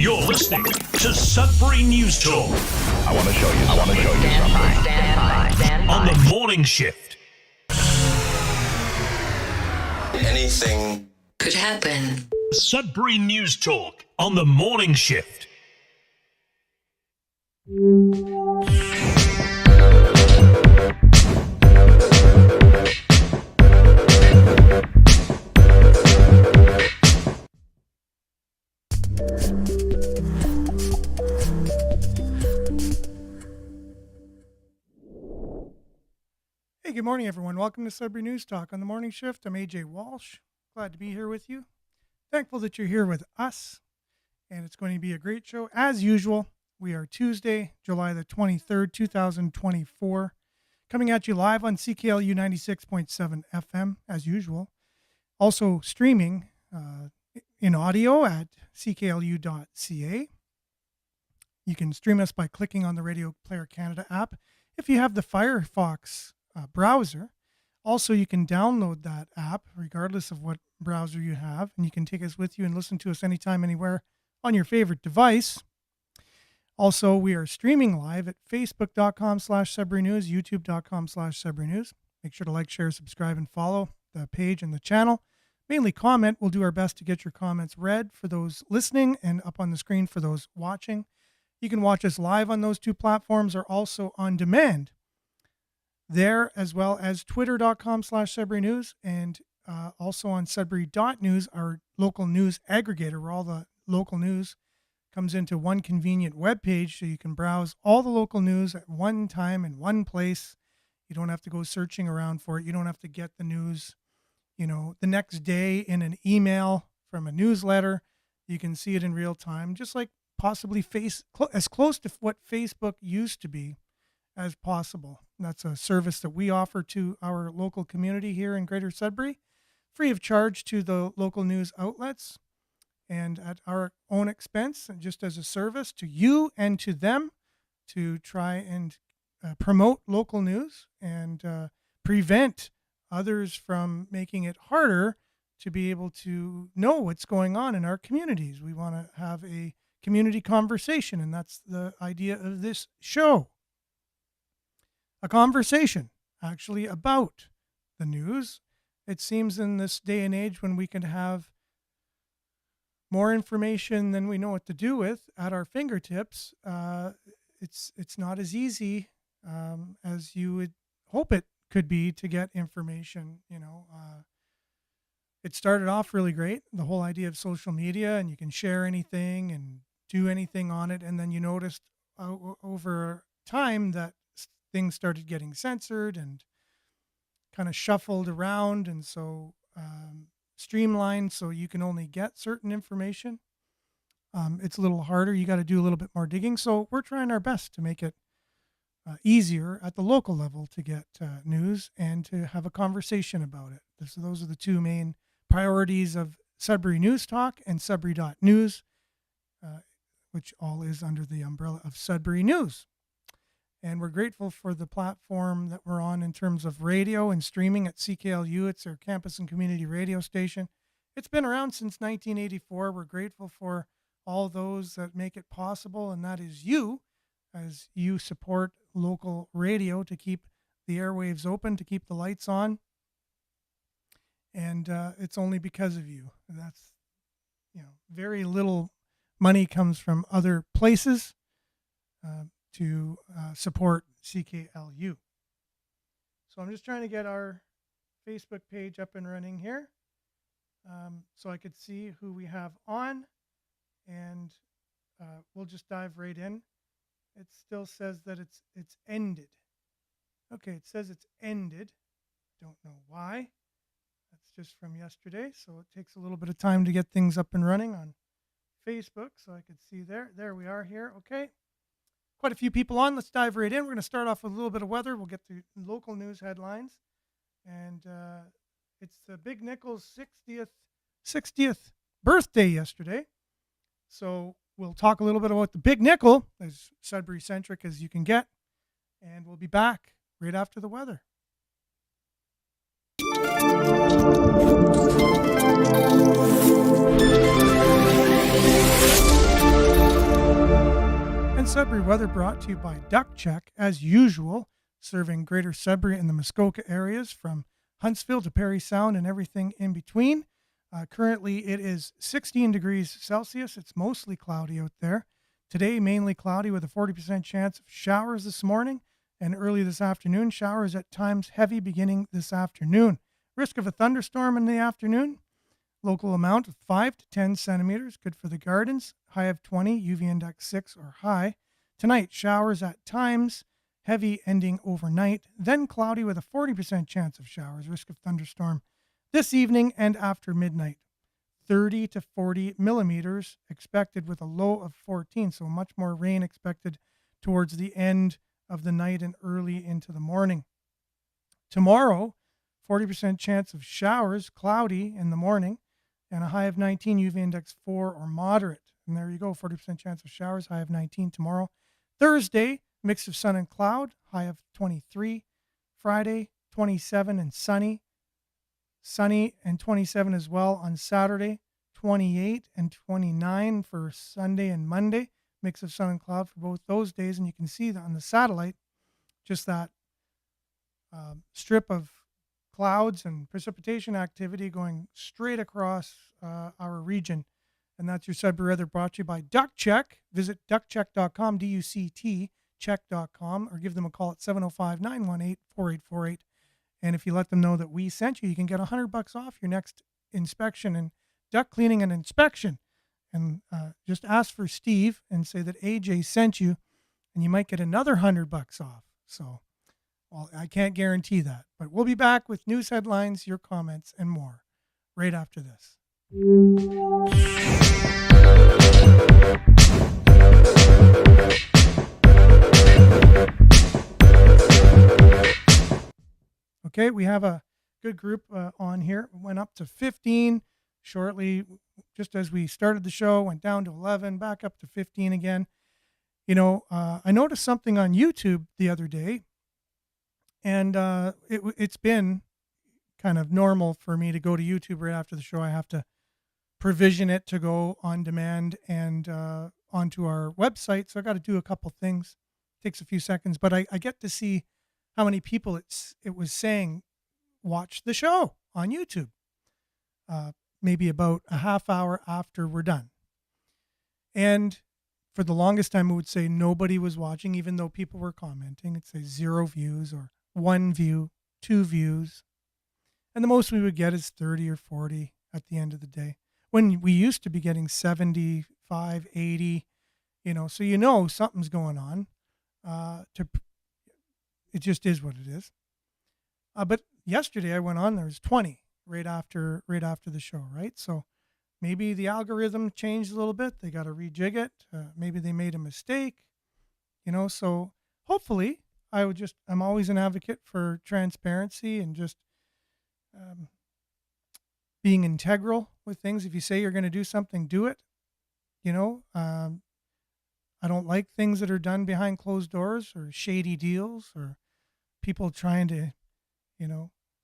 You're listening to Sudbury News Talk. I want to show you something. Stand by. On the morning shift. Anything Could happen. Sudbury News Talk on the morning shift. Hey, good morning, everyone. Welcome to Sudbury News Talk on the morning shift. I'm AJ Walsh. Glad to be here with you. Thankful that you're here with us, and it's going to be a great show. As usual, we are Tuesday, July the 23rd, 2024, coming at you live on CKLU 96.7 FM, as usual. Also streaming in audio at cklu.ca. You can stream us by clicking on the Radio Player Canada app. If you have the Firefox browser. Also, you can download that app regardless of what browser you have, and you can take us with you and listen to us anytime, anywhere on your favorite device. Also, we are streaming live at facebook.com/Sudbury News, youtube.com/Sudbury News. Make sure to like, share, subscribe, and follow the page and the channel. Mainly comment. We'll do our best to get your comments read for those listening and up on the screen for those watching. You can watch us live on those two platforms or also on demand there, as well as twitter.com/Sudbury News, and also on Sudbury.news, our local news aggregator, where all the local news comes into one convenient web page, so you can browse all the local news at one time in one place. You don't have to go searching around for it. You don't have to get the news, the next day in an email from a newsletter. You can see it in real time, just like possibly as close to what Facebook used to be as possible. That's a service that we offer to our local community here in Greater Sudbury, free of charge to the local news outlets and at our own expense, and just as a service to you and to them to try and promote local news and prevent others from making it harder to be able to know what's going on in our communities. We want to have a community conversation, and that's the idea of this show. A conversation actually about the news. It seems in this day and age when we can have more information than we know what to do with at our fingertips, it's not as easy as you would hope it could be to get information. It started off really great, the whole idea of social media, and you can share anything and do anything on it, and then you noticed over time that things started getting censored and kind of shuffled around, and so streamlined, so you can only get certain information. It's a little harder. You got to do a little bit more digging. So we're trying our best to make it easier at the local level to get news and to have a conversation about it. So those are the two main priorities of Sudbury News Talk and Sudbury.news, which all is under the umbrella of Sudbury News. And we're grateful for the platform that we're on in terms of radio and streaming at CKLU. It's our campus and community radio station. It's been around since 1984. We're grateful for all those that make it possible, and that is you, as you support local radio to keep the airwaves open, to keep the lights on. And it's only because of you. And that's, very little money comes from other places to support CKLU. So I'm just trying to get our Facebook page up and running here so I could see who we have on, and we'll just dive right in. It still says that it's ended. Okay, it says it's ended. Don't know why. That's just from yesterday, so it takes a little bit of time to get things up and running on Facebook, so I could see there. There we are here. Okay. Quite a few people on. Let's dive right in. We're going to start off with a little bit of weather. We'll get to local news headlines. And it's Big Nickel's 60th birthday yesterday. So we'll talk a little bit about the Big Nickel, as Sudbury-centric as you can get. And we'll be back right after the weather. Sudbury weather brought to you by Duck Check, as usual, serving Greater Sudbury and the Muskoka areas from Huntsville to Parry Sound and everything in between. Currently, it is 16 degrees Celsius. It's mostly cloudy out there. Today, mainly cloudy with a 40% chance of showers this morning and early this afternoon. Showers at times heavy beginning this afternoon. Risk of a thunderstorm in the afternoon. Local amount of 5 to 10 centimeters. Good for the gardens. High of 20, UV index 6 or high. Tonight, showers at times, heavy ending overnight, then cloudy with a 40% chance of showers. Risk of thunderstorm this evening and after midnight. 30 to 40 millimeters expected with a low of 14, so much more rain expected towards the end of the night and early into the morning. Tomorrow, 40% chance of showers, cloudy in the morning, and a high of 19, UV index 4 or moderate. And there you go, 40% chance of showers, high of 19 tomorrow. Thursday, mix of sun and cloud, high of 23. Friday, 27 and sunny. Sunny and 27 as well on Saturday, 28 and 29 for Sunday and Monday. Mix of sun and cloud for both those days. And you can see that on the satellite, just that strip of clouds and precipitation activity going straight across our region. And that's your Sudbury weather brought to you by Duck Check. Visit duckcheck.com, D-U-C-T, check.com, or give them a call at 705-918-4848. And if you let them know that we sent you, you can get $100 off your next inspection and duck cleaning and inspection. And just ask for Steve and say that AJ sent you, and you might get another $100 off. So, well, I can't guarantee that, but we'll be back with news headlines, your comments, and more right after this. Okay, we have a good group on here. We went up to 15 shortly, just as we started the show, went down to 11, back up to 15 again. You know, I noticed something on YouTube the other day, and it's been kind of normal for me to go to YouTube right after the show. I have to provision it to go on demand and onto our website, so I got to do a couple things. Takes a few seconds, but I get to see how many people it was saying watch the show on YouTube. Maybe about a half hour after we're done. And for the longest time, it would say nobody was watching, even though people were commenting. It'd say 0 views or 1 view, 2 views. And the most we would get is 30 or 40 at the end of the day. When we used to be getting 75, 80, so something's going on. It just is what it is. But yesterday I went on, there was 20 right after the show, right? So maybe the algorithm changed a little bit. They got to rejig it. Maybe they made a mistake, so hopefully I'm always an advocate for transparency and just being integral with things. If you say you're going to do something, do it. I don't like things that are done behind closed doors or shady deals or people trying to,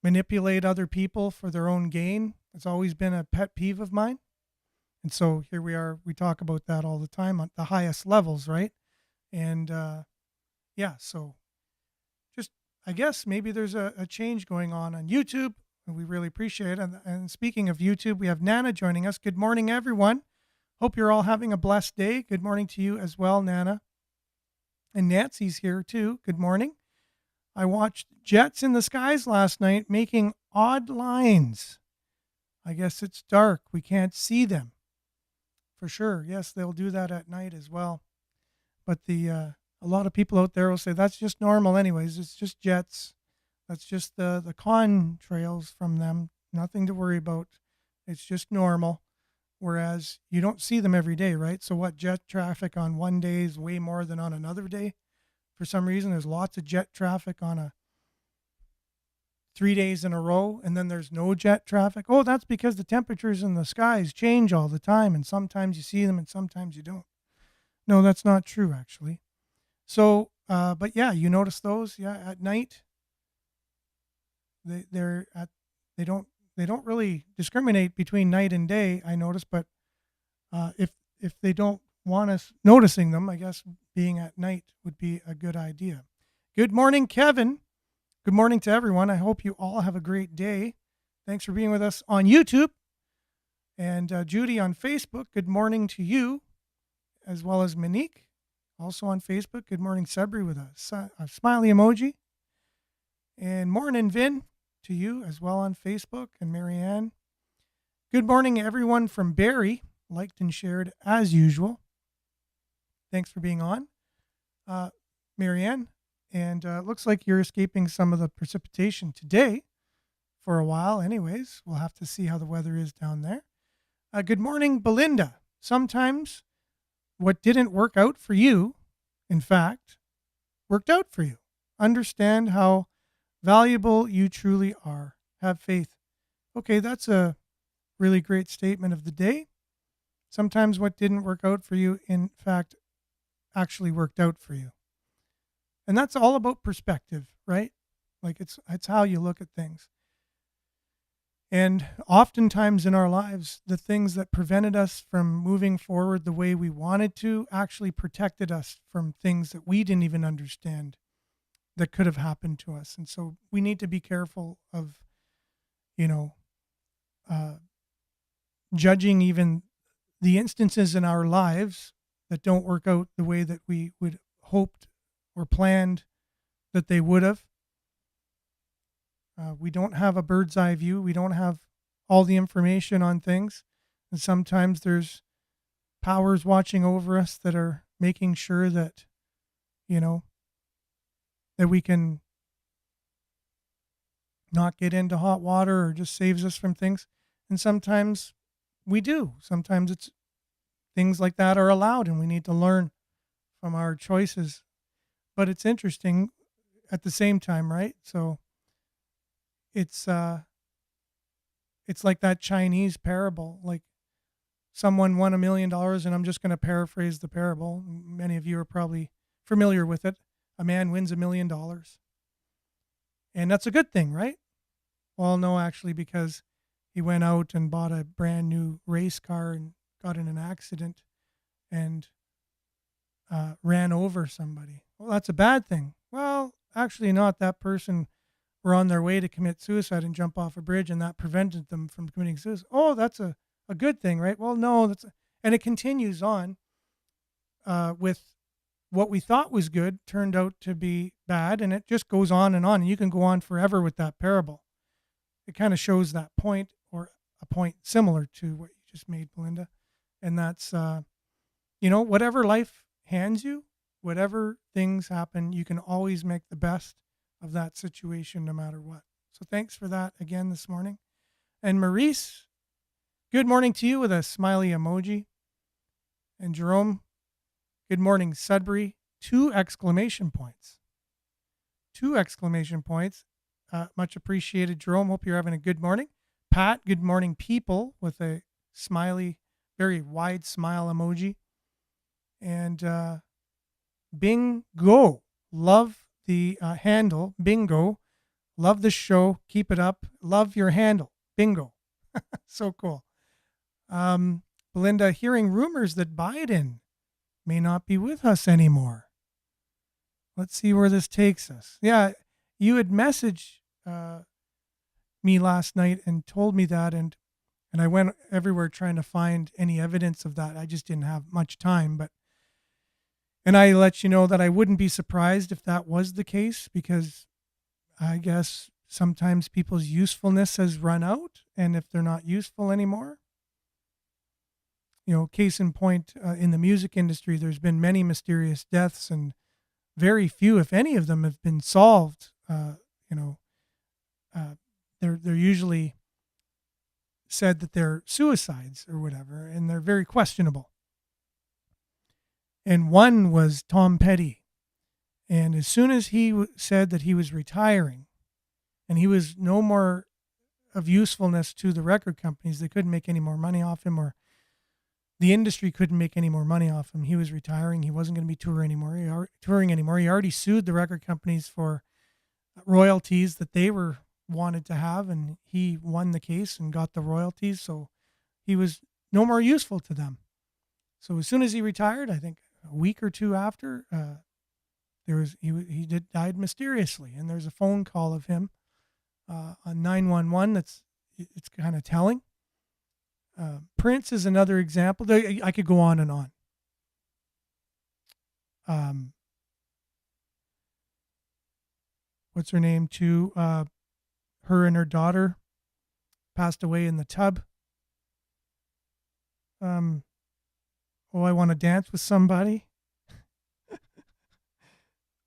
manipulate other people for their own gain. It's always been a pet peeve of mine. And so here we are, we talk about that all the time at the highest levels, right? And so just, I guess maybe there's a change going on YouTube, and we really appreciate it. And speaking of YouTube, we have Nana joining us. Good morning, everyone. Hope you're all having a blessed day. Good morning to you as well, Nana. And Nancy's here too. Good morning. I watched jets in the skies last night making odd lines. I guess it's dark. We can't see them. For sure. Yes, they'll do that at night as well. But a lot of people out there will say that's just normal anyways. It's just jets. That's just the contrails from them. Nothing to worry about. It's just normal. Whereas you don't see them every day, right? So what, jet traffic on one day is way more than on another day? For some reason, there's lots of jet traffic on 3 days in a row, and then there's no jet traffic. Oh, that's because the temperatures in the skies change all the time, and sometimes you see them and sometimes you don't. No, that's not true, actually. So, but yeah, you notice those, at night. They don't really discriminate between night and day, I notice, but if they don't want us noticing them, I guess being at night would be a good idea. Good morning, Kevin. Good morning to everyone. I hope you all have a great day. Thanks for being with us on YouTube. And Judy on Facebook, good morning to you, as well as Monique, also on Facebook. Good morning, Sudbury, with a smiley emoji. And morning, Vin, to you as well on Facebook, and Marianne. Good morning, everyone from Barrie, liked and shared as usual. Thanks for being on, Marianne. And it looks like you're escaping some of the precipitation today for a while. Anyways, we'll have to see how the weather is down there. Good morning, Belinda. Sometimes what didn't work out for you, in fact, worked out for you. Understand how valuable you truly are. Have faith. Okay, that's a really great statement of the day. Sometimes what didn't work out for you, in fact, actually worked out for you. And that's all about perspective, right? Like it's how you look at things. And oftentimes in our lives, the things that prevented us from moving forward the way we wanted to actually protected us from things that we didn't even understand that could have happened to us. And so we need to be careful of, judging even the instances in our lives that don't work out the way that we would hoped or planned that they would have. We don't have a bird's eye view. We don't have all the information on things. And sometimes there's powers watching over us that are making sure that, that we can not get into hot water, or just saves us from things. And sometimes we do. Sometimes it's things like that are allowed, and we need to learn from our choices. But it's interesting at the same time, right? So it's like that Chinese parable. Like someone won $1 million, and I'm just going to paraphrase the parable. Many of you are probably familiar with it. A man wins $1 million. And that's a good thing, right? Well, no, actually, because he went out and bought a brand new race car and got in an accident and ran over somebody. Well, that's a bad thing. Well, actually not. That person were on their way to commit suicide and jump off a bridge, and that prevented them from committing suicide. Oh, that's a good thing, right? Well, no, and it continues on with what we thought was good turned out to be bad, and it just goes on, and you can go on forever with that parable. It kind of shows that point, or a point similar to what you just made, Belinda. And that's, whatever life hands you, whatever things happen, you can always make the best of that situation no matter what. So thanks for that again this morning. And Maurice, good morning to you with a smiley emoji. And Jerome, good morning, Sudbury, 2 exclamation points. 2 exclamation points. Much appreciated, Jerome. Hope you're having a good morning. Pat, good morning, people, with a smiley, very wide smile emoji. And Bingo, love the handle. Bingo, love the show. Keep it up. Love your handle. Bingo. So cool. Belinda, hearing rumors that Biden may not be with us anymore. Let's see where this takes us. Yeah, you had messaged me last night and told me that, and I went everywhere trying to find any evidence of that. I just didn't have much time, and I let you know that I wouldn't be surprised if that was the case, because I guess sometimes people's usefulness has run out, and if they're not useful anymore, case in point, in the music industry, there's been many mysterious deaths, and very few, if any of them, have been solved. They're usually said that they're suicides or whatever, and they're very questionable. And one was Tom Petty. And as soon as he said that he was retiring and he was no more of usefulness to the record companies, they couldn't make any more money off him, or the industry couldn't make any more money off him. He was retiring. He wasn't going to be touring anymore. He already sued the record companies for royalties that they wanted to have, and he won the case and got the royalties. So he was no more useful to them. So as soon as he retired, I think a week or two after, died mysteriously, and there's a phone call of him on 911. It's kind of telling. Prince is another example. I could go on and on. What's her name too? Her and her daughter passed away in the tub. Oh, I want to dance with somebody.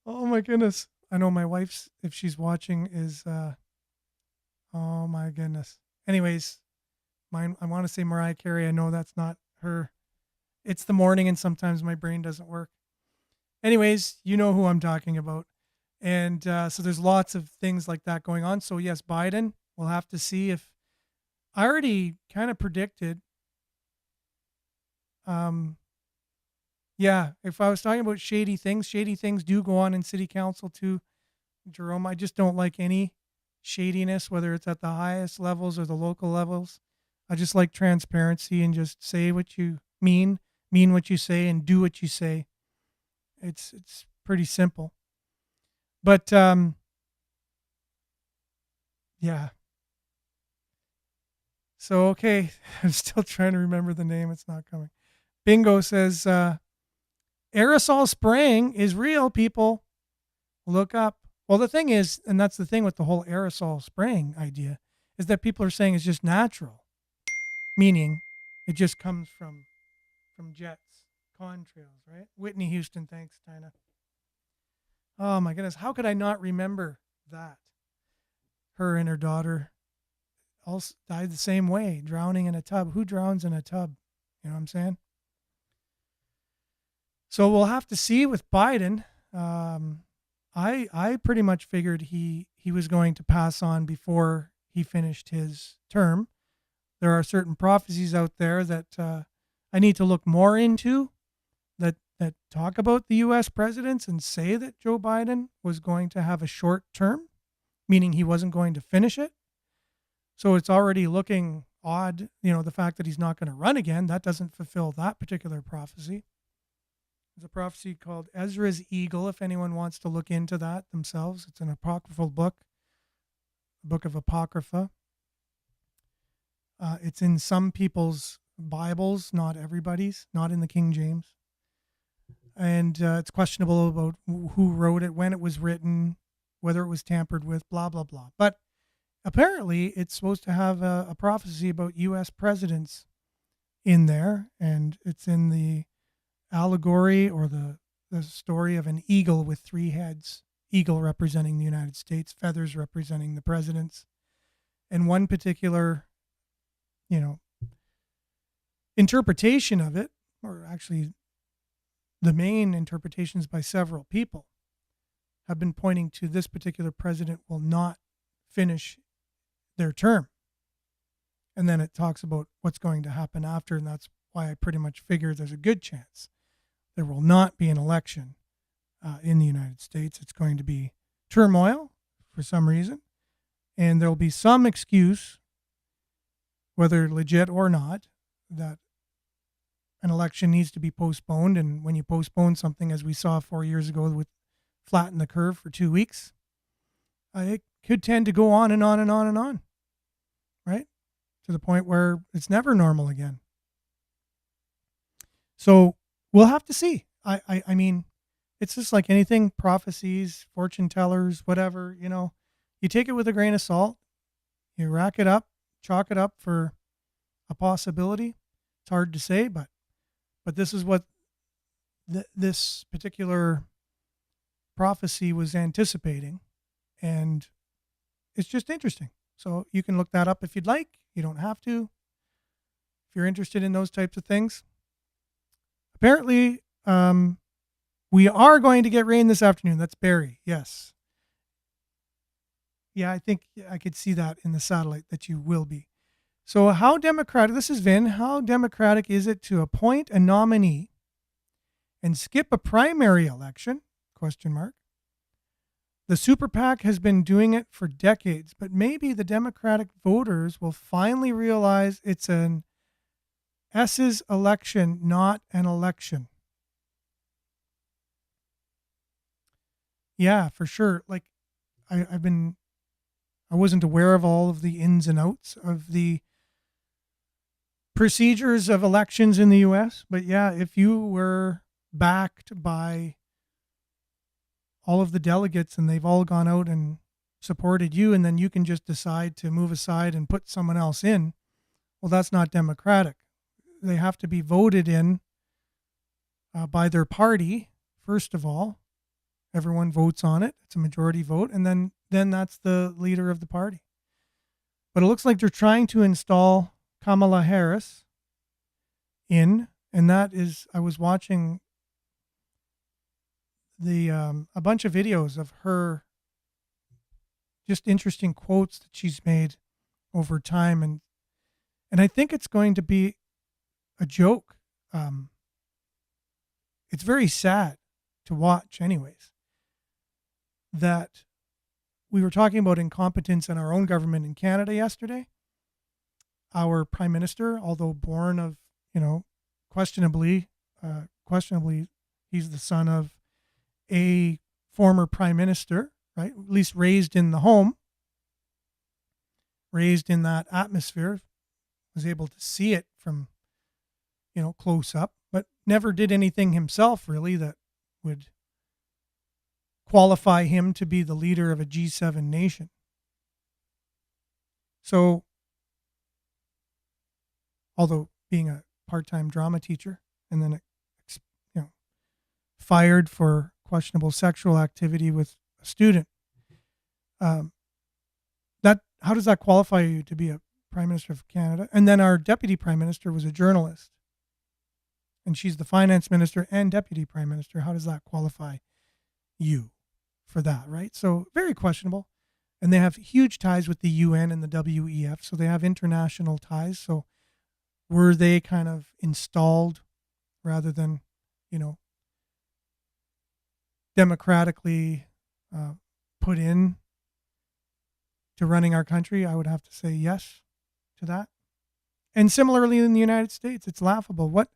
Oh my goodness. I know my wife's, if she's watching, is oh my goodness. Anyways, I want to say Mariah Carey. I know that's not her. It's the morning and sometimes my brain doesn't work. Anyways, you know who I'm talking about. And so there's lots of things like that going on. So yes, Biden, we'll have to see if I already kind of predicted. Yeah, if I was talking about shady things do go on in city council too, Jerome. I just don't like any shadiness, whether it's at the highest levels or the local levels. I just like transparency and just say what you mean what you say, and do what you say. It's pretty simple. But yeah. So okay, I'm still trying to remember the name. It's not coming. Bingo says aerosol spraying is real, people. Look up. Well, the thing is, and that's the thing with the whole aerosol spraying idea, is that people are saying it's just natural, meaning it just comes from jets, contrails, right? Whitney Houston, thanks, Tina. Oh my goodness, how could I not remember that? Her and her daughter also died the same way, drowning in a tub. Who drowns in a tub? You know what I'm saying? So we'll have to see with Biden. I pretty much figured he was going to pass on before he finished his term. There are certain prophecies out there that I need to look more into that talk about the U.S. presidents and say that Joe Biden was going to have a short term, meaning he wasn't going to finish it. So it's already looking odd, the fact that he's not going to run again. That doesn't fulfill that particular prophecy. There's a prophecy called Ezra's Eagle, if anyone wants to look into that themselves. It's an apocryphal book, a book of Apocrypha. It's in some people's Bibles, not everybody's, not in the King James. And it's questionable about who wrote it, when it was written, whether it was tampered with, blah, blah, blah. But apparently it's supposed to have a prophecy about U.S. presidents in there, and it's in the allegory or the story of an eagle with three heads, eagle representing the United States, feathers representing the presidents. And one particular, interpretation of it, or actually the main interpretations by several people, have been pointing to this particular president will not finish their term. And then it talks about what's going to happen after, and that's why I pretty much figure there's a good chance there will not be an election in the United States. It's going to be turmoil for some reason, and there'll be some excuse, whether legit or not, that an election needs to be postponed. And when you postpone something, as we saw 4 years ago with flatten the curve for 2 weeks, it could tend to go on and on and on and on, right? To the point where it's never normal again. So we'll have to see. I mean, it's just like anything, prophecies, fortune tellers, whatever, you take it with a grain of salt, you rack it up, chalk it up for a possibility. It's hard to say, but this is what this particular prophecy was anticipating, and it's just interesting. So you can look that up if you'd like. You don't have to. If you're interested in those types of things. Apparently, we are going to get rain this afternoon. That's Barry. Yes. Yeah, I think I could see that in the satellite that you will be. So how democratic, this is Vin, how democratic is it to appoint a nominee and skip a primary election? ? The Super PAC has been doing it for decades, but maybe the Democratic voters will finally realize it's an S's election, not an election. Yeah, for sure. Like I wasn't aware of all of the ins and outs of the procedures of elections in the US, but yeah, if you were backed by all of the delegates and they've all gone out and supported you, and then you can just decide to move aside and put someone else in, well, that's not democratic. They have to be voted in by their party, first of all. Everyone votes on it. It's a majority vote, and then that's the leader of the party. But it looks like they're trying to install Kamala Harris in, and that is, I was watching the a bunch of videos of her, just interesting quotes that she's made over time, and I think it's going to be a joke. It's very sad to watch, anyways, that we were talking about incompetence in our own government in Canada yesterday. Our prime minister, although born of, questionably, he's the son of a former prime minister, right? At least raised in the home, raised in that atmosphere, was able to see it from, close up, but never did anything himself really that would qualify him to be the leader of a G7 nation. So, although being a part-time drama teacher and then, fired for questionable sexual activity with a student, how does that qualify you to be a prime minister of Canada? And then our deputy prime minister was a journalist, and she's the finance minister and deputy prime minister. How does that qualify you for that, right? So very questionable. And they have huge ties with the UN and the WEF, so they have international ties. So were they kind of installed rather than, democratically put in to running our country? I would have to say yes to that. And similarly in the United States, it's laughable. What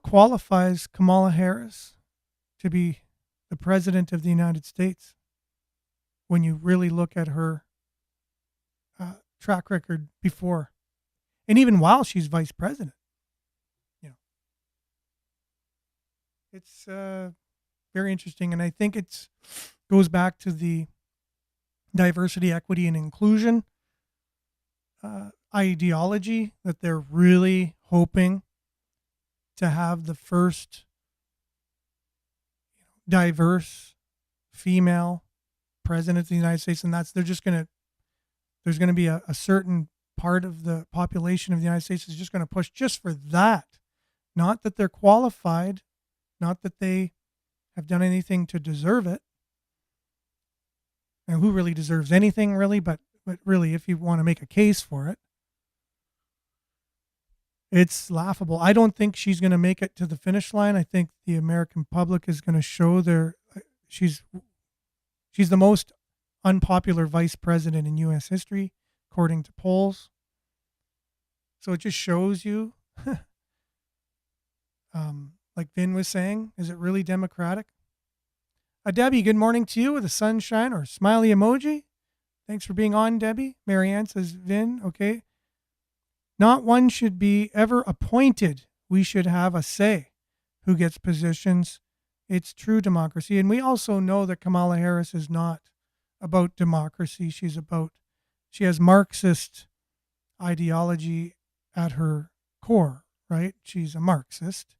qualifies Kamala Harris to be the president of the United States when you really look at her track record before and even while she's vice president? It's very interesting, and I think it goes back to the diversity, equity, and inclusion ideology that they're really hoping to have the first diverse female president of the United States, and there's going to be a certain part of the population of the United States is just going to push just for that. Not that they're qualified, not that they have done anything to deserve it. And who really deserves anything, really? But really, if you want to make a case for it, it's laughable. I don't think she's going to make it to the finish line. I think the American public is going to show she's the most unpopular vice president in U.S. history, according to polls. So it just shows you, like Vin was saying, is it really democratic? Debbie, good morning to you with a sunshine or smiley emoji. Thanks for being on, Debbie. Marianne says, Vin, okay. Not one should be ever appointed. We should have a say who gets positions. It's true democracy. And we also know that Kamala Harris is not about democracy. She has Marxist ideology at her core, right? She's a Marxist.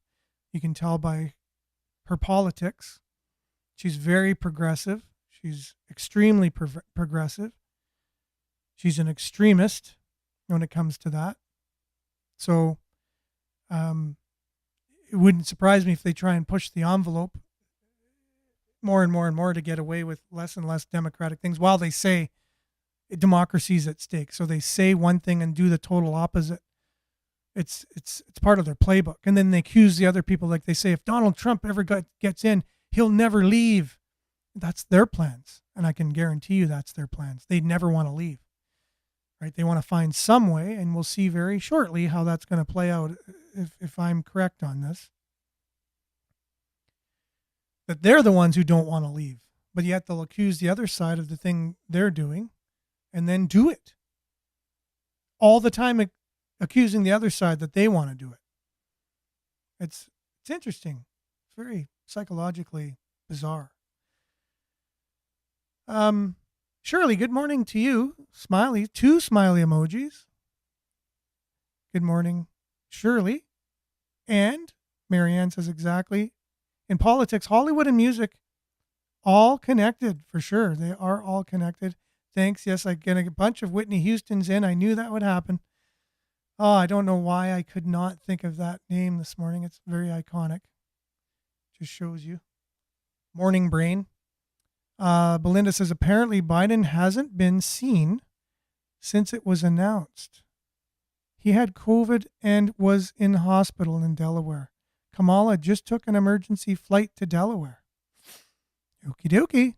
You can tell by her politics. She's very progressive. She's extremely progressive. She's an extremist when it comes to that. So it wouldn't surprise me if they try and push the envelope more and more and more to get away with less and less democratic things while they say democracy is at stake. So they say one thing and do the total opposite. It's part of their playbook. And then they accuse the other people, like they say, if Donald Trump ever gets in, he'll never leave. That's their plans. And I can guarantee you that's their plans. They never want to leave. Right? They want to find some way, and we'll see very shortly how that's going to play out if I'm correct on this. that they're the ones who don't want to leave, but yet they'll accuse the other side of the thing they're doing and then do it. All the time accusing the other side that they want to do it. It's interesting. It's very psychologically bizarre. Shirley, good morning to you. Smiley, 2 smiley emojis. Good morning, Shirley. And Marianne says exactly. In politics, Hollywood and music, all connected for sure. They are all connected. Thanks. Yes, I get a bunch of Whitney Houston's in. I knew that would happen. Oh, I don't know why I could not think of that name this morning. It's very iconic. Just shows you. Morning brain. Belinda says, apparently Biden hasn't been seen since it was announced. He had COVID and was in hospital in Delaware. Kamala just took an emergency flight to Delaware. Okie dokie.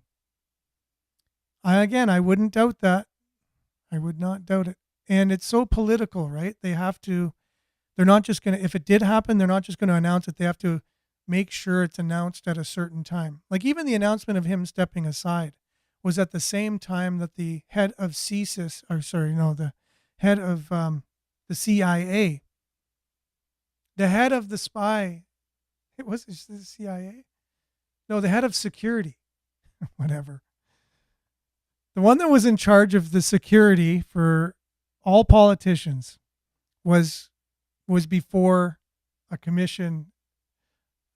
I wouldn't doubt that. I would not doubt it. And it's so political, right? They're not just going to, if it did happen, they're not just going to announce it. They have to make sure it's announced at a certain time. Like even the announcement of him stepping aside was at the same time that the head of the head of the CIA, the head of the spy, it was the CIA? No, the head of security, whatever. The one that was in charge of the security for all politicians was before a commission,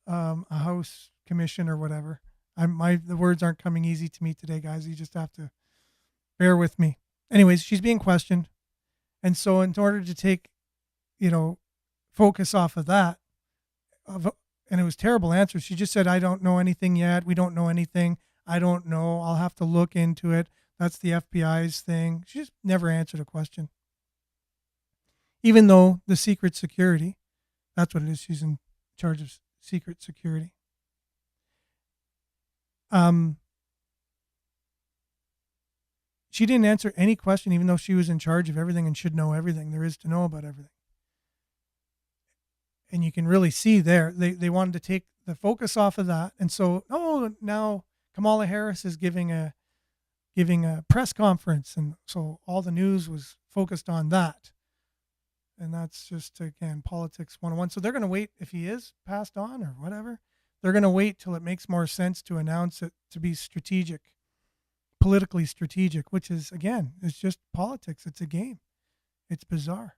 a House commission or whatever. The words aren't coming easy to me today, guys. You just have to bear with me. Anyways, she's being questioned. And so in order to take, focus off of that, and it was terrible answers. She just said, I don't know anything yet. We don't know anything. I don't know. I'll have to look into it. That's the FBI's thing. She just never answered a question. Even though the secret security, that's what it is. She's in charge of secret security. She didn't answer any question, even though she was in charge of everything and should know everything there is to know about everything. And you can really see there, they wanted to take the focus off of that. And so, now Kamala Harris is giving a press conference. And so all the news was focused on that. And that's just, again, politics 101. So they're going to wait if he is passed on or whatever. They're going to wait till it makes more sense to announce it to be strategic, politically strategic, which is, again, it's just politics. It's a game. It's bizarre.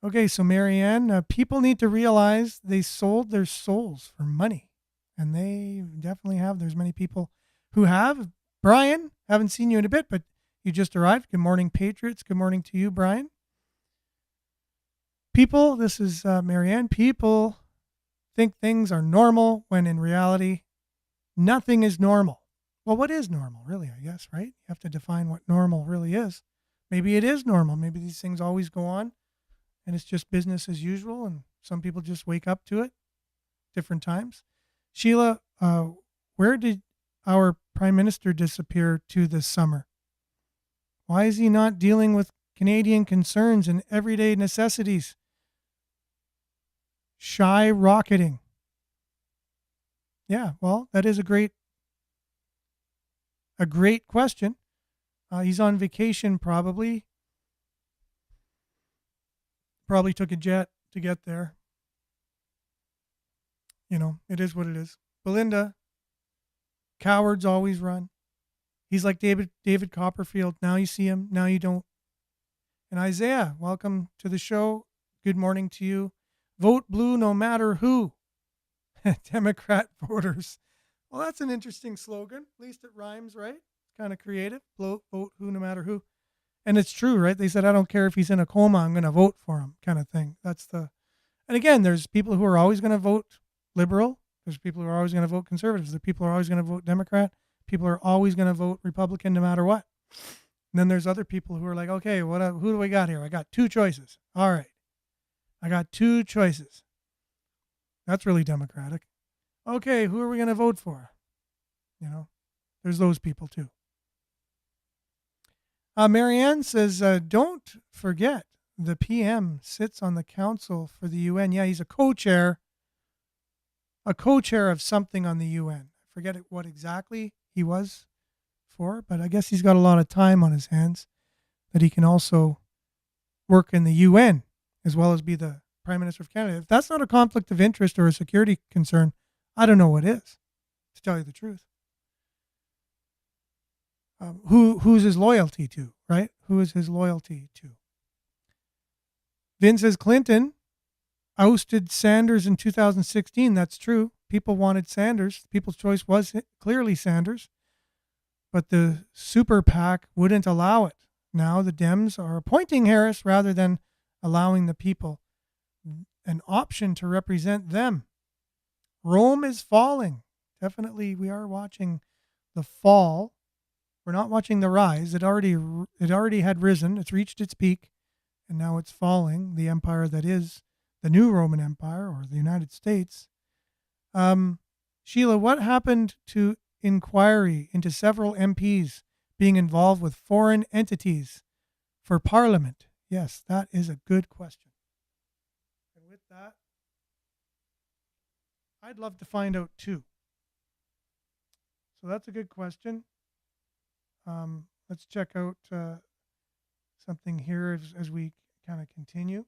Okay, so Marianne, people need to realize they sold their souls for money. And they definitely have. There's many people who have. Brian, haven't seen you in a bit, but you just arrived. Good morning, Patriots. Good morning to you, Brian. People, this is Marianne, people think things are normal when in reality, nothing is normal. Well, what is normal, really, I guess, right? You have to define what normal really is. Maybe it is normal. Maybe these things always go on and it's just business as usual and some people just wake up to it different times. Sheila, where did our Prime Minister disappear to this summer? Why is he not dealing with Canadian concerns and everyday necessities? Shy rocketing. Yeah, well, that is a great question. He's on vacation probably. Probably took a jet to get there. It is what it is. Belinda, cowards always run. He's like David Copperfield. Now you see him, now you don't. And Isaiah, welcome to the show. Good morning to you. Vote blue no matter who. Democrat voters. Well, that's an interesting slogan. At least it rhymes, right? It's kind of creative. Vote who no matter who. And it's true, right? They said, I don't care if he's in a coma, I'm going to vote for him kind of thing. And again, there's people who are always going to vote liberal. There's people who are always going to vote conservatives. There's people who are always going to vote Democrat. People are always going to vote Republican no matter what. And then there's other people who are like, okay, who do we got here? I got 2 choices. All right. I got 2 choices. That's really democratic. Okay, who are we going to vote for? There's those people too. Marianne says, don't forget the PM sits on the council for the UN. Yeah, he's a co-chair. a co-chair of something on the UN. I forget what exactly he was for, but I guess he's got a lot of time on his hands that he can also work in the UN as well as be the Prime Minister of Canada. If that's not a conflict of interest or a security concern, I don't know what is, to tell you the truth. Who's his loyalty to, right? Who is his loyalty to? Vin says Clinton ousted Sanders in 2016. That's true. People wanted Sanders. People's choice was clearly Sanders. But the super PAC wouldn't allow it. Now the Dems are appointing Harris rather than allowing the people an option to represent them. Rome is falling. Definitely, we are watching the fall. We're not watching the rise. It already had risen. It's reached its peak, and now it's falling. The empire that is the new Roman Empire, or the United States. Sheila, what happened to inquiry into several MPs being involved with foreign entities for Parliament? Yes, that is a good question. And with that, I'd love to find out too. So that's a good question. Let's check out something here as we kind of continue.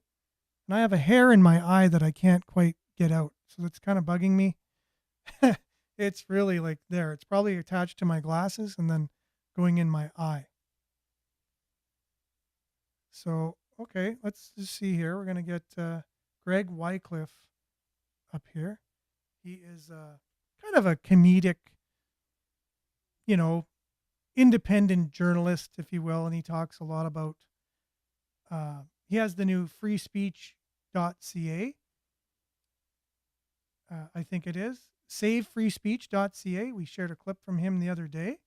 And I have a hair in my eye that I can't quite get out. So that's kind of bugging me. It's really like there. It's probably attached to my glasses and then going in my eye. So, okay, let's just see here. We're going to get Greg Wycliffe up here. He is kind of a comedic, independent journalist, if you will, and he talks a lot about, he has the new freespeech.ca. I think it is. SaveFreeSpeech.ca. We shared a clip from him the other day,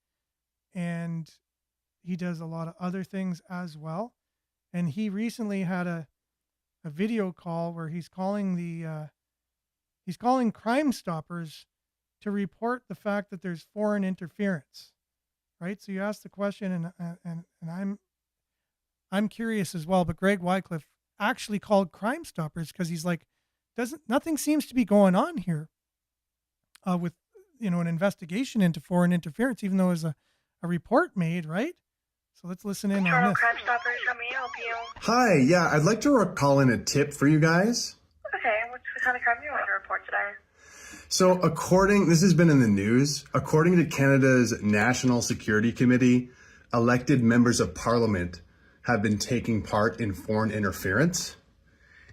and he does a lot of other things as well. And he recently had a video call where he's calling Crime Stoppers to report the fact that there's foreign interference, right? So you asked the question, and I'm curious as well. But Greg Wycliffe actually called Crime Stoppers because he's like, nothing seems to be going on here with an investigation into foreign interference, even though there's a report made, right? So let's listen in on this. Crime Stoppers, how may I help you? Hi, yeah, I'd like to call in a tip for you guys. Okay, what's the kind of crime you want to report today? So this has been in the news, according to Canada's National Security Committee, elected members of Parliament have been taking part in foreign interference.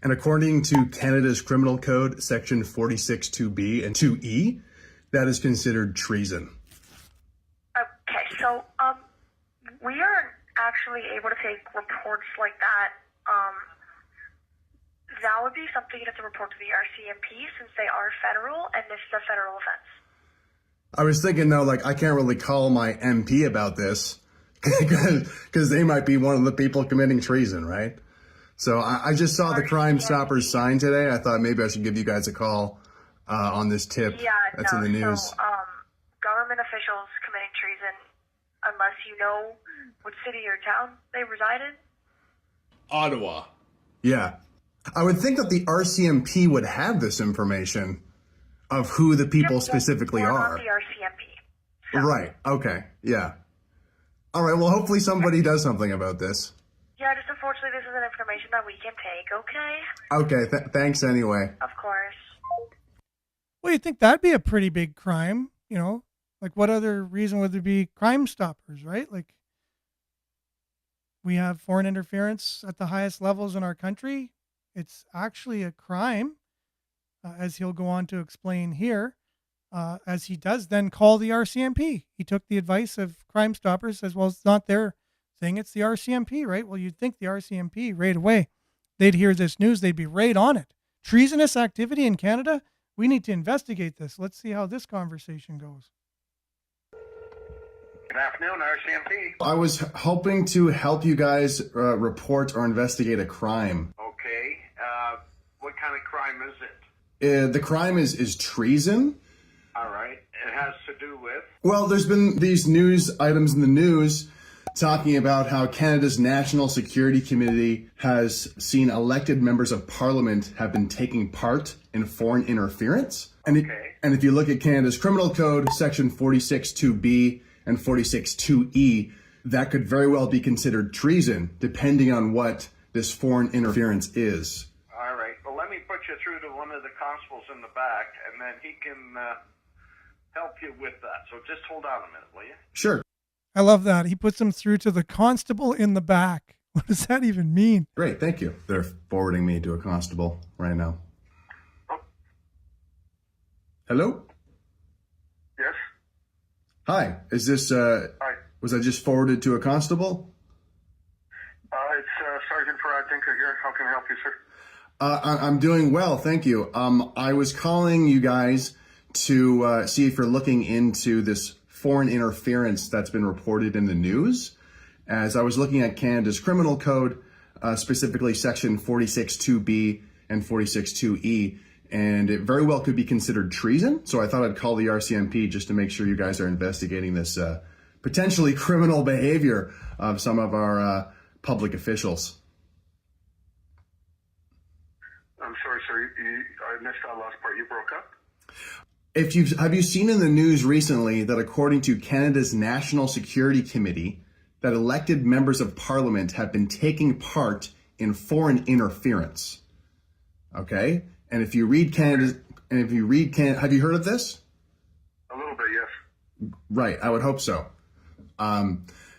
And according to Canada's Criminal Code, Section 46(2)B and 2E, that is considered treason. Okay, so we aren't actually able to take reports like that. That would be something you'd have to report to the RCMP since they are federal, and this is a federal offense. I was thinking, though, I can't really call my MP about this because they might be one of the people committing treason, right? So I just saw the Crime Stoppers sign today. I thought maybe I should give you guys a call on this tip that's in the news. So, government officials committing treason, unless you know what city or town they reside in? Ottawa. Yeah. I would think that the RCMP would have this information of who the people specifically are. Not the RCMP. So. Right. Okay. Yeah. All right. Well, hopefully somebody does something about this. Yeah, just unfortunately this isn't information that we can take, okay? Okay. Thanks anyway. Of course. Well, you'd think that'd be a pretty big crime, Like, what other reason would there be Crime Stoppers, right? Like, we have foreign interference at the highest levels in our country. It's actually a crime, as he'll go on to explain here, as he does then call the RCMP. He took the advice of Crime Stoppers, as well as not their thing, it's the RCMP, right? Well, you'd think the RCMP right away, they'd hear this news, they'd be right on it. Treasonous activity in Canada? We need to investigate this. Let's see how this conversation goes. Good afternoon, RCMP. I was hoping to help you guys report or investigate a crime. Okay. What kind of crime is it? The crime is treason. All right. It has to do with? Well, there's been these news items in the news talking about how Canada's National Security Committee has seen elected members of parliament have been taking part in foreign interference. And if you look at Canada's Criminal Code, Section 46.2b and 46.2e, that could very well be considered treason, depending on what this foreign interference is. All right. Well, let me put you through to one of the constables in the back, and then he can help you with that. So just hold on a minute, will you? Sure. I love that. He puts them through to the constable in the back. What does that even mean? Great, thank you. They're forwarding me to a constable right now. Hello? Yes? Hi, is this, Hi. was I just forwarded to a constable? It's Sergeant Farad Tinker here. How can I help you, sir? I'm doing well, thank you. I was calling you guys to see if you're looking into this foreign interference that's been reported in the news. As I was looking at Canada's Criminal Code, specifically Section 46.2b and 46.2e, and it very well could be considered treason. So I thought I'd call the RCMP just to make sure you guys are investigating this potentially criminal behavior of some of our public officials. I'm sorry, sir. I missed that last part. You broke up? Have you seen in the news recently that according to Canada's National Security Committee, that elected members of parliament have been taking part in foreign interference? Okay? And if you read have you heard of this? A little bit, yes. Right, I would hope so.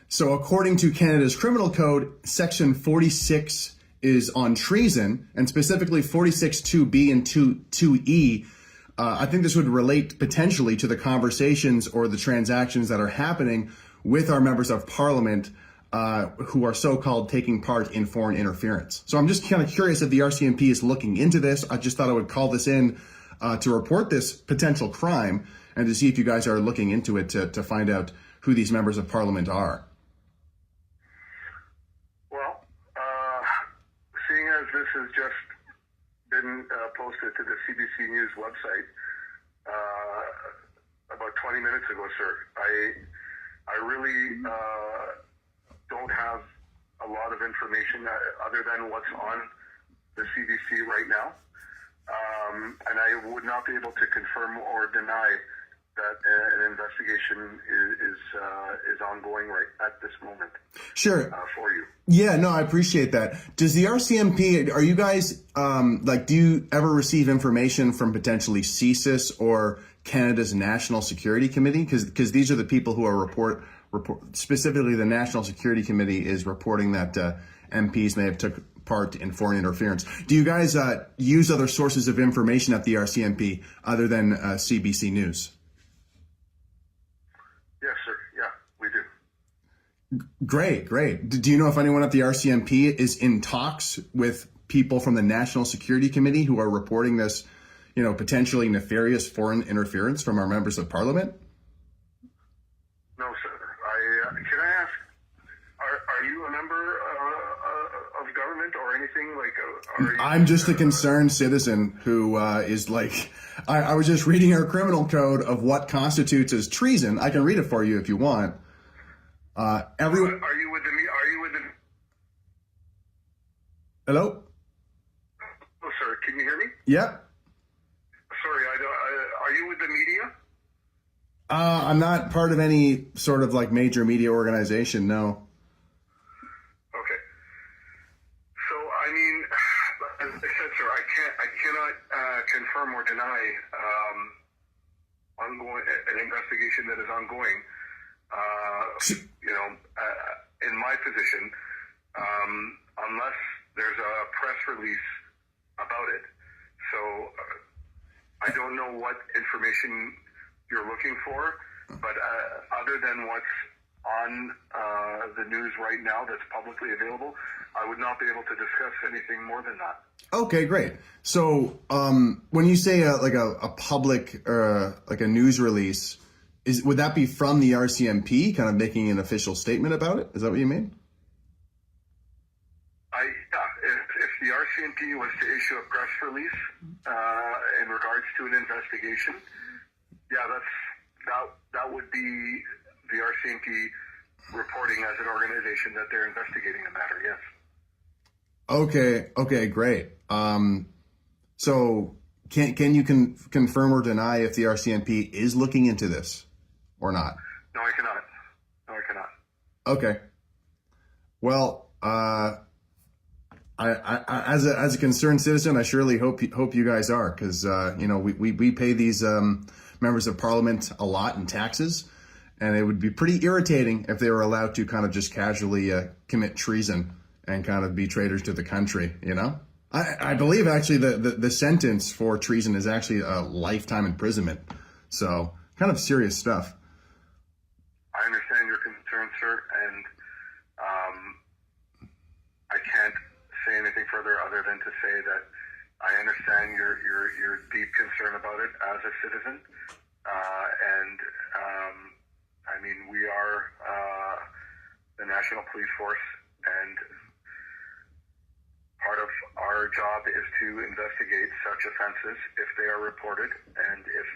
So according to Canada's Criminal Code, Section 46 is on treason, and specifically 46.2b and 2e. I think this would relate potentially to the conversations or the transactions that are happening with our members of parliament who are so-called taking part in foreign interference. So I'm just kind of curious if the RCMP is looking into this. I just thought I would call this in to report this potential crime and to see if you guys are looking into it to find out who these members of parliament are. Well, seeing as this has just been posted to the CBC News website about 20 minutes ago, sir, I really don't have a lot of information other than what's on the CBC right now. And I would not be able to confirm or deny that an investigation is ongoing right at this moment. Sure. For you. Yeah, no, I appreciate that. Does the RCMP, are you guys, do you ever receive information from potentially CSIS or Canada's National Security Committee? Because these are the people who are report, specifically the National Security Committee is reporting that MPs may have took part in foreign interference. Do you guys use other sources of information at the RCMP other than CBC News? Yes, sir. Yeah, we do. Great. Do you know if anyone at the RCMP is in talks with people from the National Security Committee who are reporting this, potentially nefarious foreign interference from our members of parliament? No, sir. Can I ask, are you a member of government or anything like? I'm just a concerned citizen who is like, I was just reading our criminal code of what constitutes as treason. I can read it for you if you want. Everyone. Are you with the? Hello? Oh, sir. Can you hear me? Yep. Sorry, are you with the media? I'm not part of any sort of like major media organization, no. Okay. So, I mean, as I said, sir, I cannot confirm or deny an investigation that is ongoing. In my position, unless there's a press release about it. So I don't know what information you're looking for, but other than what's on the news right now that's publicly available, I would not be able to discuss anything more than that. Okay, great. So when you say a public like a news release, would that be from the RCMP kind of making an official statement about it? Is that what you mean? If the RCMP was to issue a press release in regards to an investigation, that would be the RCMP reporting as an organization that they're investigating the matter. Yes. Okay, great. So can you confirm or deny if the RCMP is looking into this or not? No, I cannot. No, I cannot. Okay. Well, I as a concerned citizen, I surely hope you guys are, because we pay these members of parliament a lot in taxes, and it would be pretty irritating if they were allowed to kind of just casually commit treason and kind of be traitors to the country. I believe actually the sentence for treason is actually a lifetime imprisonment, so kind of serious stuff. I understand your concern, sir, and I can't say anything further other than to say that I understand your deep concern about it as a citizen, and I mean, we are the National Police Force, and part of our job is to investigate such offenses if they are reported and if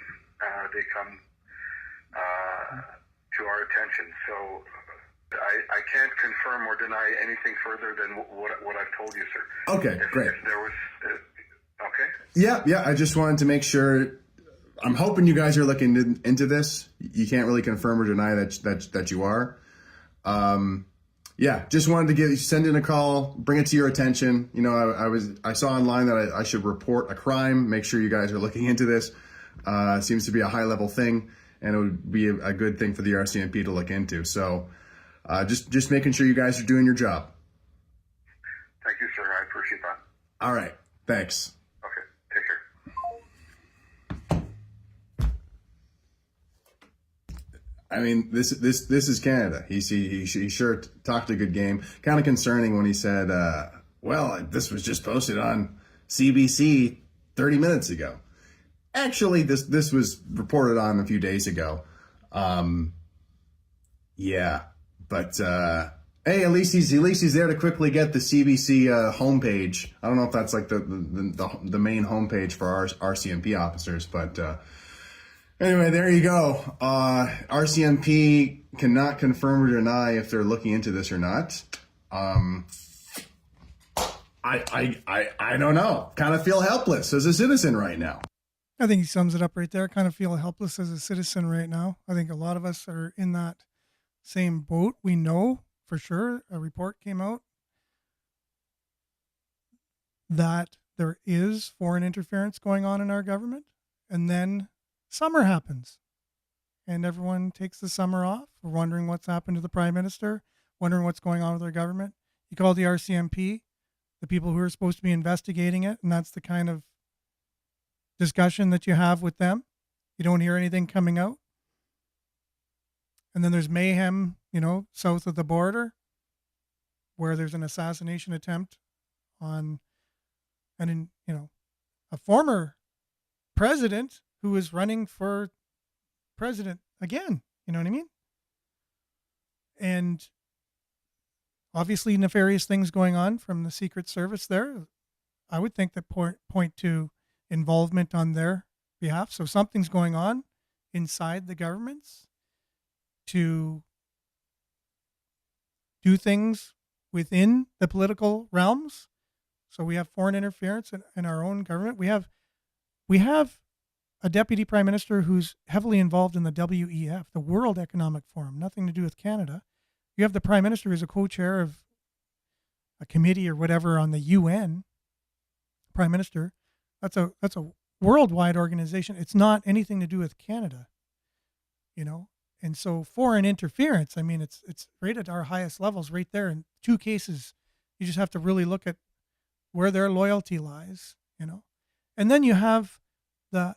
they come to our attention. So I can't confirm or deny anything further than what I've told you, sir. Okay, great. If there was, okay. Yeah. I just wanted to make sure. I'm hoping you guys are looking into this. You can't really confirm or deny that you are. Yeah, just wanted to send in a call, bring it to your attention. I saw online that I should report a crime. Make sure you guys are looking into this. Seems to be a high level thing, and it would be a good thing for the RCMP to look into. So, just making sure you guys are doing your job. Thank you, sir. I appreciate that. All right, thanks. Okay, take care. I mean, this is Canada. He sure talked a good game. Kind of concerning when he said, this was just posted on CBC 30 minutes ago. Actually, this was reported on a few days ago. Yeah, but hey, at least he's there to quickly get the CBC homepage. I don't know if that's like the main homepage for our RCMP officers, but. Anyway, there you go. RCMP cannot confirm or deny if they're looking into this or not. I don't know. Kind of feel helpless as a citizen right now. I think he sums it up right there. Kind of feel helpless as a citizen right now. I think a lot of us are in that same boat. We know for sure, a report came out that there is foreign interference going on in our government, and then summer happens and everyone takes the summer off. We're wondering what's happened to the prime minister, wondering what's going on with our government. You call the RCMP, the people who are supposed to be investigating it, and that's the kind of discussion that you have with them. You don't hear anything coming out. And then there's mayhem, south of the border, where there's an assassination attempt on a former president who is running for president again. You know what I mean? And obviously nefarious things going on from the Secret Service there. I would think that point to involvement on their behalf. So something's going on inside the governments to do things within the political realms. So we have foreign interference in our own government. We have a deputy prime minister who's heavily involved in the WEF, the World Economic Forum, nothing to do with Canada. You have the prime minister who's a co-chair of a committee or whatever on the UN. Prime minister, that's a worldwide organization. It's not anything to do with Canada, And so foreign interference, I mean, it's right at our highest levels, right there. In two cases, you just have to really look at where their loyalty lies, And then you have the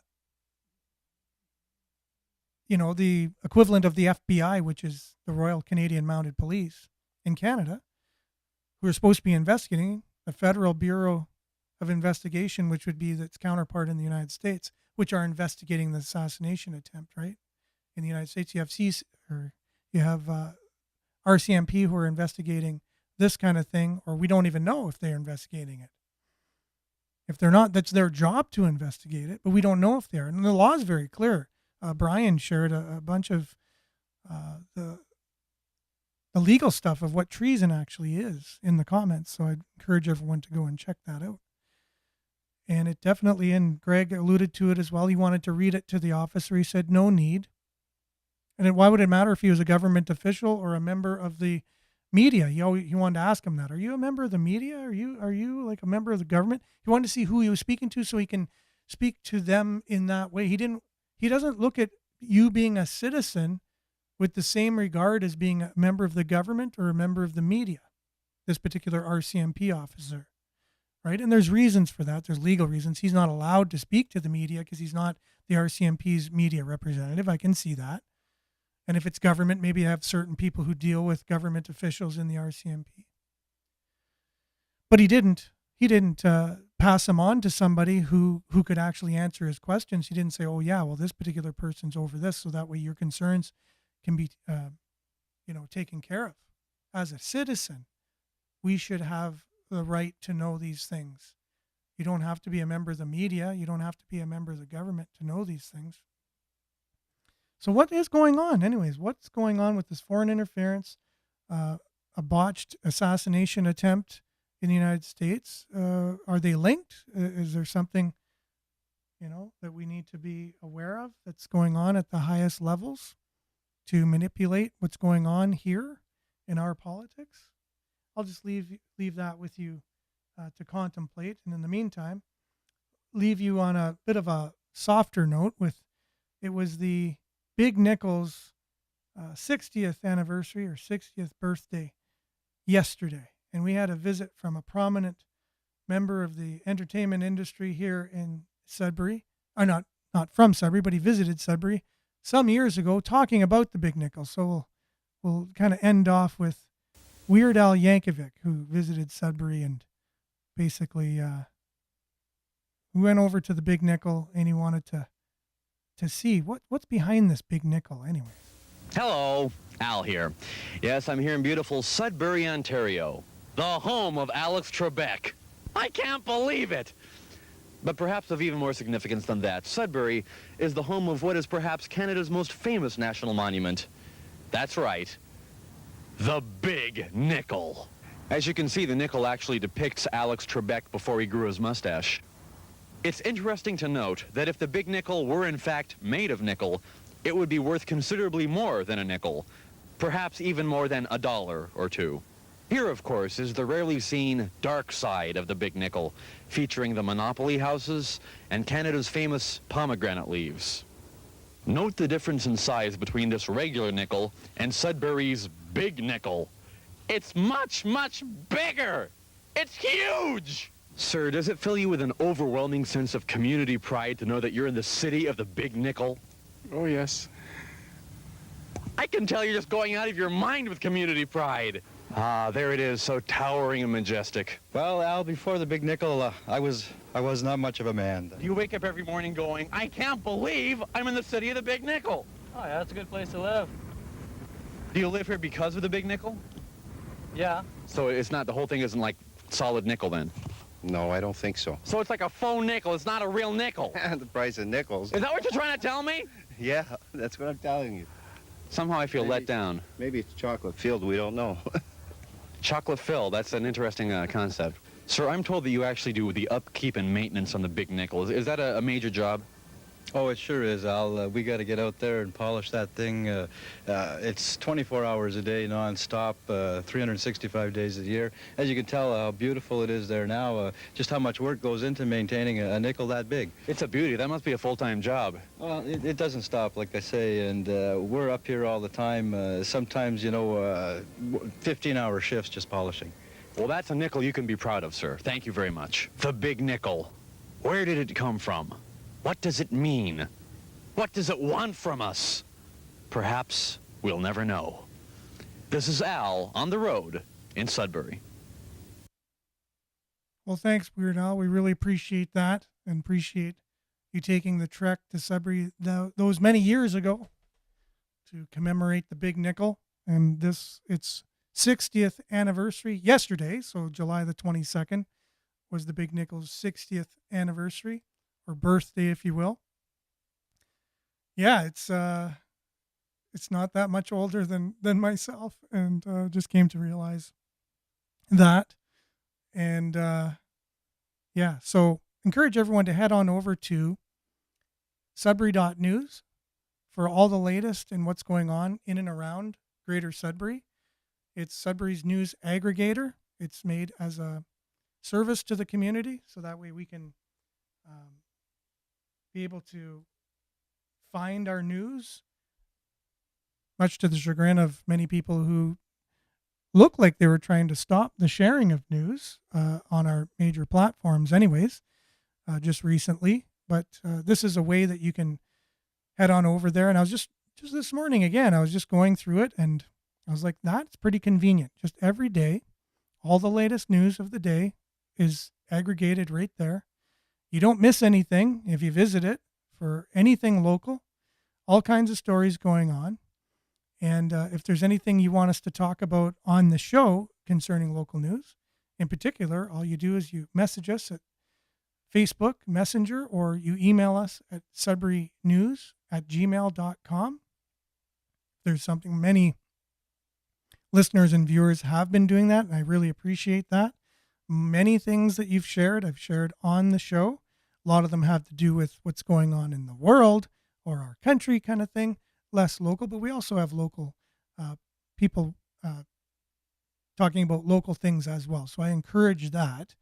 equivalent of the FBI, which is the Royal Canadian Mounted Police in Canada, who are supposed to be investigating the Federal Bureau of Investigation, which would be its counterpart in the United States, which are investigating the assassination attempt, right? In the United States, you have RCMP who are investigating this kind of thing, or we don't even know if they're investigating it. If they're not, that's their job to investigate it, but we don't know if they are. And the law is very clear. Brian shared a bunch of the the legal stuff of what treason actually is in the comments. So I'd encourage everyone to go and check that out. And it definitely, and Greg alluded to it as well, he wanted to read it to the officer. He said, no need. And why would it matter if he was a government official or a member of the media? He wanted to ask him that. Are you a member of the media? Are you like a member of the government? He wanted to see who he was speaking to so he can speak to them in that way. He doesn't look at you being a citizen with the same regard as being a member of the government or a member of the media, this particular RCMP officer. Right? And there's reasons for that. There's legal reasons. He's not allowed to speak to the media because he's not the RCMP's media representative. I can see that. And if it's government, maybe have certain people who deal with government officials in the RCMP. But he didn't pass him on to somebody who could actually answer his questions. He didn't say, oh yeah, well, this particular person's over this. So that way your concerns can be, taken care of. As a citizen, we should have the right to know these things. You don't have to be a member of the media. You don't have to be a member of the government to know these things. So what is going on? Anyways, what's going on with this foreign interference, a botched assassination attempt in the United States? Are they linked? Is there something, that we need to be aware of that's going on at the highest levels to manipulate what's going on here in our politics? I'll just leave that with you to contemplate. And in the meantime, leave you on a bit of a softer note it was the Big Nickel's 60th anniversary or 60th birthday yesterday. And we had a visit from a prominent member of the entertainment industry here in Sudbury. Not from Sudbury, but he visited Sudbury some years ago talking about the Big Nickel. So we'll kind of end off with Weird Al Yankovic, who visited Sudbury and basically we went over to the Big Nickel and he wanted to see what's behind this Big Nickel anyway. Hello, Al here. Yes, I'm here in beautiful Sudbury, Ontario, the home of Alex Trebek. I can't believe it! But perhaps of even more significance than that, Sudbury is the home of what is perhaps Canada's most famous national monument. That's right, the Big Nickel. As you can see, the nickel actually depicts Alex Trebek before he grew his mustache. It's interesting to note that if the Big Nickel were in fact made of nickel, it would be worth considerably more than a nickel, perhaps even more than $1 or $2. Here, of course, is the rarely seen dark side of the Big Nickel, featuring the Monopoly houses and Canada's famous pomegranate leaves. Note the difference in size between this regular nickel and Sudbury's Big Nickel. It's much, much bigger! It's huge! Sir, does it fill you with an overwhelming sense of community pride to know that you're in the city of the Big Nickel? Oh, yes. I can tell you're just going out of your mind with community pride. Ah, there it is, so towering and majestic. Well, Al, before the Big Nickel, I was not much of a man. You wake up every morning going, I can't believe I'm in the city of the Big Nickel. Oh, yeah, that's a good place to live. Do you live here because of the Big Nickel? Yeah. So it's not, the whole thing isn't like solid nickel then? No, I don't think so. So it's like a faux nickel, it's not a real nickel. The price of nickels. Is that what you're trying to tell me? Yeah, that's what I'm telling you. Somehow I feel let down. Maybe it's chocolate filled, we don't know. Chocolate filled, that's an interesting concept. Sir, I'm told that you actually do the upkeep and maintenance on the Big Nickel. Is that a major job? Oh, it sure is, Al. We got to get out there and polish that thing. It's 24 hours a day, non-stop, 365 days a year. As you can tell how beautiful it is there now, just how much work goes into maintaining a nickel that big. It's a beauty. That must be a full-time job. Well, it doesn't stop, like I say, and we're up here all the time. Sometimes, 15-hour shifts just polishing. Well, that's a nickel you can be proud of, sir. Thank you very much. The Big Nickel. Where did it come from? What does it mean? What does it want from us? Perhaps we'll never know. This is Al on the road in Sudbury. Well, thanks, Weird Al. We really appreciate that and appreciate you taking the trek to Sudbury those many years ago to commemorate the Big Nickel. And its 60th anniversary yesterday, so July the 22nd, was the Big Nickel's 60th anniversary, or birthday, if you will. Yeah, it's It's not that much older than myself, and just came to realize that. And yeah, so encourage everyone to head on over to Sudbury.news for all the latest and what's going on in and around Greater Sudbury. It's Sudbury's news aggregator. It's made as a service to the community, so that way we can be able to find our news, much to the chagrin of many people who look like they were trying to stop the sharing of news on our major platforms anyways, just recently. But this is a way that you can head on over there. And I was just this morning, again, I was just going through it, and I was like, that's pretty convenient. Just every day, all the latest news of the day is aggregated right there. You don't miss anything if you visit it for anything local, all kinds of stories going on. And if there's anything you want us to talk about on the show concerning local news, in particular, all you do is you message us at Facebook Messenger, or you email us at sudburynews@gmail.com. There's something many listeners and viewers have been doing that, and I really appreciate that. Many things that you've shared, I've shared on the show. A lot of them have to do with what's going on in the world or our country kind of thing, less local, but we also have local people talking about local things as well. So I encourage that.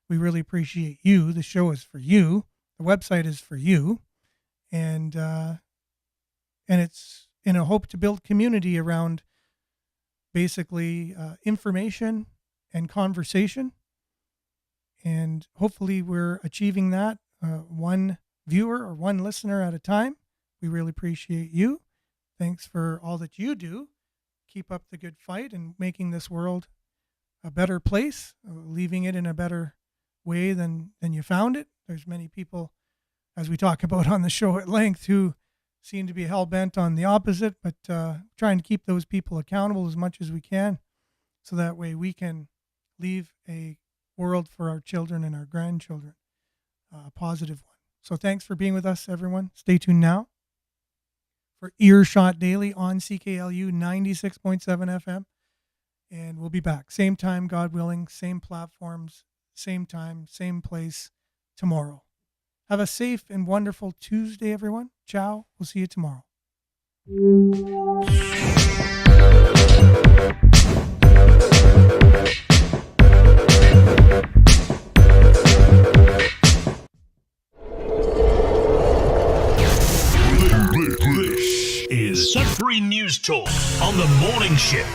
We really appreciate you. The show is for you. The website is for you. And it's in a hope to build community around basically information and conversation. And hopefully we're achieving that one viewer or one listener at a time. We really appreciate you. Thanks for all that you do. Keep up the good fight and making this world a better place, leaving it in a better way than you found it. There's many people, as we talk about on the show at length, who seem to be hell-bent on the opposite, but trying to keep those people accountable as much as we can, so that way we can leave a world for our children and our grandchildren, a positive one. So thanks for being with us, everyone. Stay tuned now for Earshot Daily on CKLU 96.7 FM. And we'll be back. Same time, God willing, same platforms, same time, same place tomorrow. Have a safe and wonderful Tuesday, everyone. Ciao. We'll see you tomorrow. This is Sudbury News Talk on the morning shift.